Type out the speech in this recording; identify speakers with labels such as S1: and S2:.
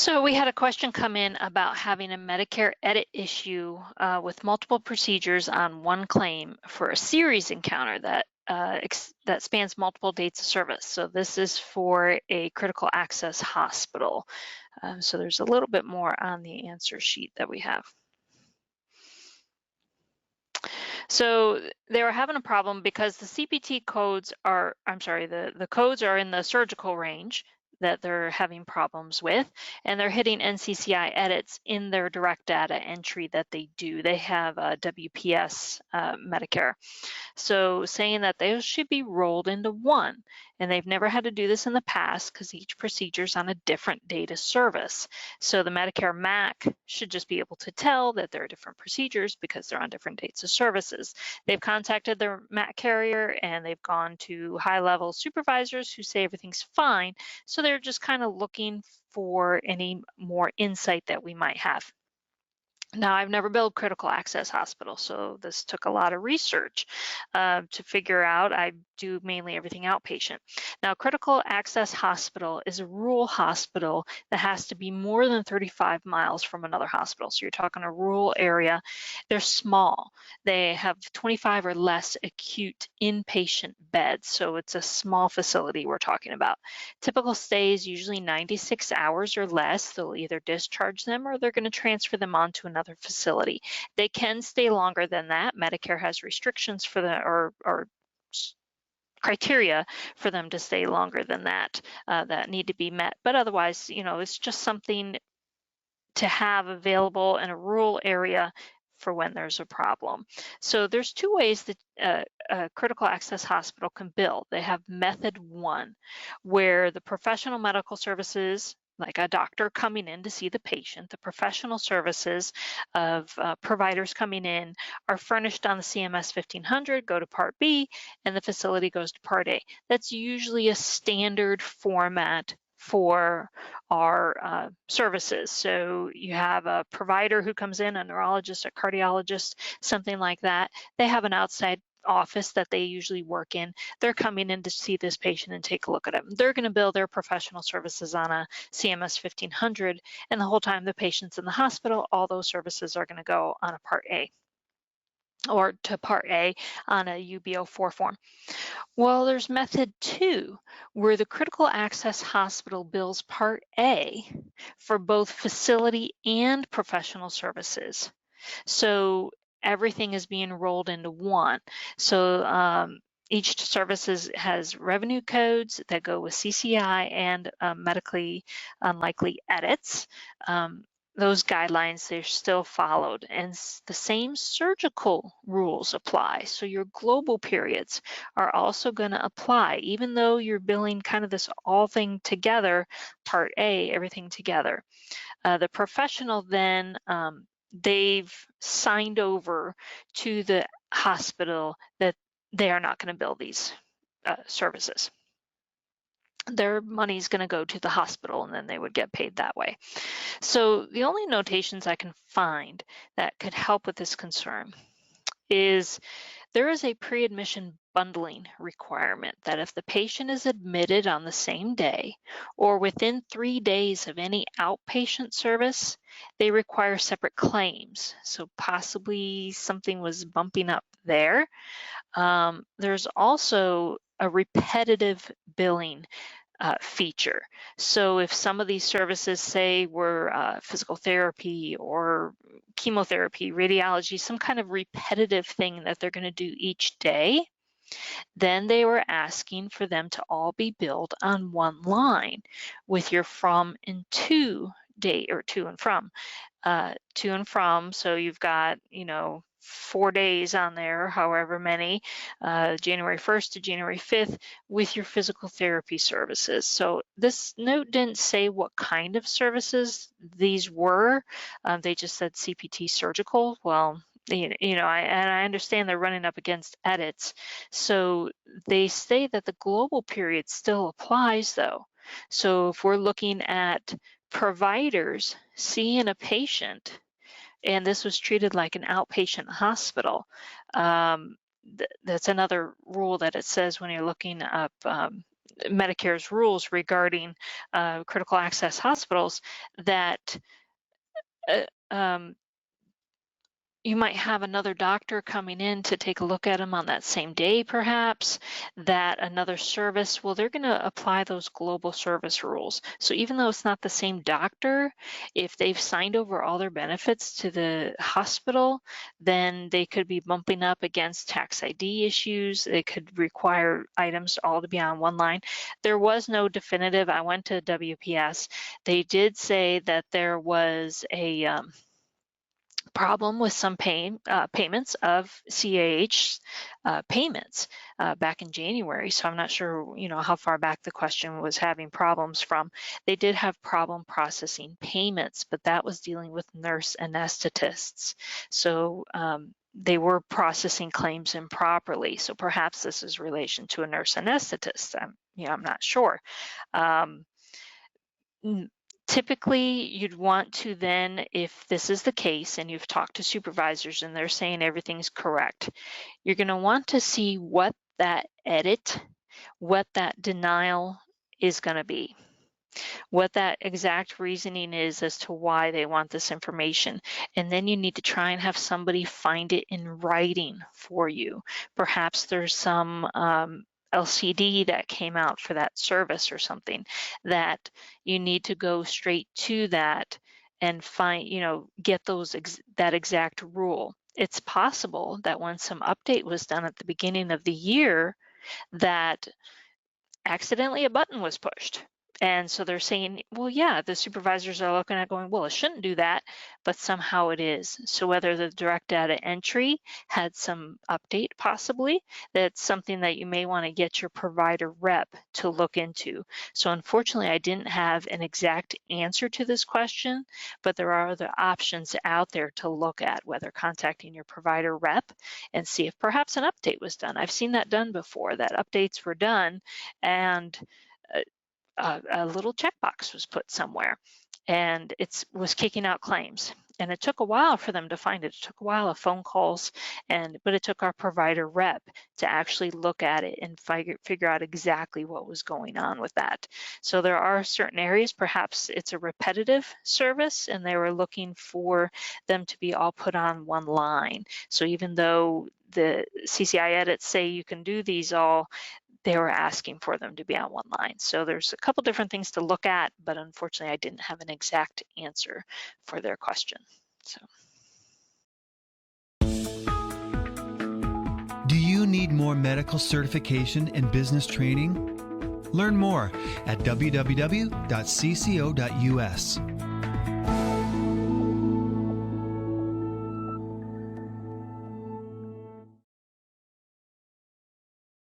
S1: So we had a question come in about having a Medicare edit issue with multiple procedures on one claim for a series encounter that spans multiple dates of service. So this is for a critical access hospital. So there's a little bit more on the answer sheet that we have. So they were having a problem because the CPT codes are, I'm sorry, the codes are in the surgical range that they're having problems with, and they're hitting NCCI edits in their direct data entry that they do. They have a WPS Medicare. So saying that those should be rolled into one, and they've never had to do this in the past because each procedure is on a different date of service. So the Medicare MAC should just be able to tell that there are different procedures because they're on different dates of services. They've contacted their MAC carrier and they've gone to high-level supervisors who say everything's fine. So they're just kind of looking for any more insight that we might have. Now, I've never billed critical access hospital, so this took a lot of research to figure out. I do mainly everything outpatient. Now, critical access hospital is a rural hospital that has to be more than 35 miles from another hospital. So you're talking a rural area. They're small. They have 25 or less acute inpatient beds, so it's a small facility we're talking about. Typical stay is usually 96 hours or less. They'll either discharge them or they're going to transfer them on to another facility. They can stay longer than that. Medicare has restrictions for the or criteria for them to stay longer than that that need to be met. But otherwise, it's just something to have available in a rural area for when there's a problem. So there's two ways that a critical access hospital can bill. They have method one, where the professional medical services, like a doctor coming in to see the patient, the professional services of providers coming in are furnished on the CMS 1500, go to Part B, and the facility goes to Part A. That's usually a standard format for our services. So you have a provider who comes in, a neurologist, a cardiologist, something like that. They have an outside office that they usually work in. They're coming in to see this patient and take a look at him. They're going to bill their professional services on a CMS 1500, and the whole time the patient's in the hospital, all those services are going to go on a Part A, or to Part A on a UB04 form. Well, there's method two, where the critical access hospital bills Part A for both facility and professional services. So everything is being rolled into one. So each service has revenue codes that go with CCI and medically unlikely edits. Those guidelines, they're still followed, and the same surgical rules apply. So your global periods are also going to apply, even though you're billing kind of this all thing together, Part A, everything together. The professional then, they've signed over to the hospital that they are not going to bill these services. Their money is going to go to the hospital, and then they would get paid that way. So the only notations I can find that could help with this concern is there is a pre-admission bundling requirement that if the patient is admitted on the same day or within 3 days of any outpatient service, they require separate claims. So possibly something was bumping up there. There's also a repetitive billing feature. So if some of these services, say, were physical therapy or chemotherapy, radiology, some kind of repetitive thing that they're going to do each day, then they were asking for them to all be billed on one line with your from and to date, or to and from. To and from, so you've got, 4 days on there, however many, January 1st to January 5th, with your physical therapy services. So this note didn't say what kind of services these were. They just said CPT surgical. Well, I understand they're running up against edits. So they say that the global period still applies, though. So if we're looking at providers seeing a patient, and this was treated like an outpatient hospital, that's another rule that it says when you're looking up Medicare's rules regarding critical access hospitals, that uh, um, you might have another doctor coming in to take a look at them on that same day, perhaps, that another service, well, they're going to apply those global service rules. So even though it's not the same doctor, if they've signed over all their benefits to the hospital, then they could be bumping up against tax ID issues. They could require items all to be on one line. There was no definitive. I went to WPS. They did say that there was a problem with some payments of CAH payments back in January. So I'm not sure, how far back the question was having problems from. They did have problem processing payments, but that was dealing with nurse anesthetists. So they were processing claims improperly. So perhaps this is relation to a nurse anesthetist. I'm not sure. Typically, you'd want to then, if this is the case and you've talked to supervisors and they're saying everything's correct, you're going to want to see what that edit, what that denial is going to be, what that exact reasoning is as to why they want this information. And then you need to try and have somebody find it in writing for you. Perhaps there's some LCD that came out for that service or something, that you need to go straight to that and find, get that exact rule. It's possible that when some update was done at the beginning of the year, that accidentally a button was pushed. And so they're saying, well, yeah, the supervisors are looking at going, well, it shouldn't do that, but somehow it is. So whether the direct data entry had some update possibly, that's something that you may want to get your provider rep to look into. So unfortunately, I didn't have an exact answer to this question, but there are other options out there to look at, whether contacting your provider rep and see if perhaps an update was done. I've seen that done before, that updates were done and a little checkbox was put somewhere and it was kicking out claims. And it took a while for them to find it. It took a while of phone calls, but it took our provider rep to actually look at it and figure out exactly what was going on with that. So there are certain areas, perhaps it's a repetitive service and they were looking for them to be all put on one line. So even though the CCI edits say you can do these all, they were asking for them to be on one line. So there's a couple different things to look at, but unfortunately I didn't have an exact answer for their question. So.
S2: Do you need more medical certification and business training? Learn more at www.cco.us.